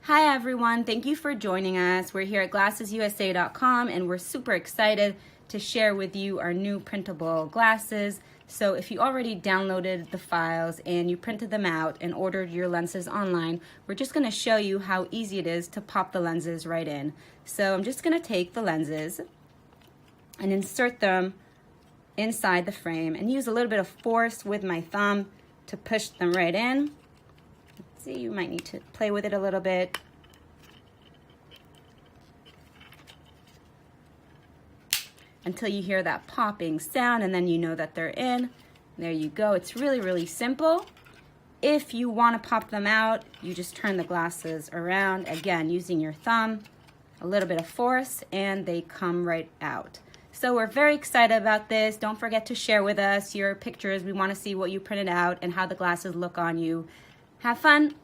Hi everyone, thank you for joining us. We're here at GlassesUSA.com and we're super excited to share with you our new printable glasses. So if you already downloaded the files and you printed them out and ordered your lenses online, we're just going to show you how easy it is to pop the lenses right in. So I'm just going to take the lenses and insert them inside the frame and use a little bit of force with my thumb to push them right in. See, you might need to play with it a little bit. Until you hear that popping sound, and then you know that they're in. There you go. It's really simple. If you want to pop them out, you just turn the glasses around, again, using your thumb, a little bit of force, and they come right out. So we're very excited about this. Don't forget to share with us your pictures. We want to see what you printed out and how the glasses look on you. Have fun.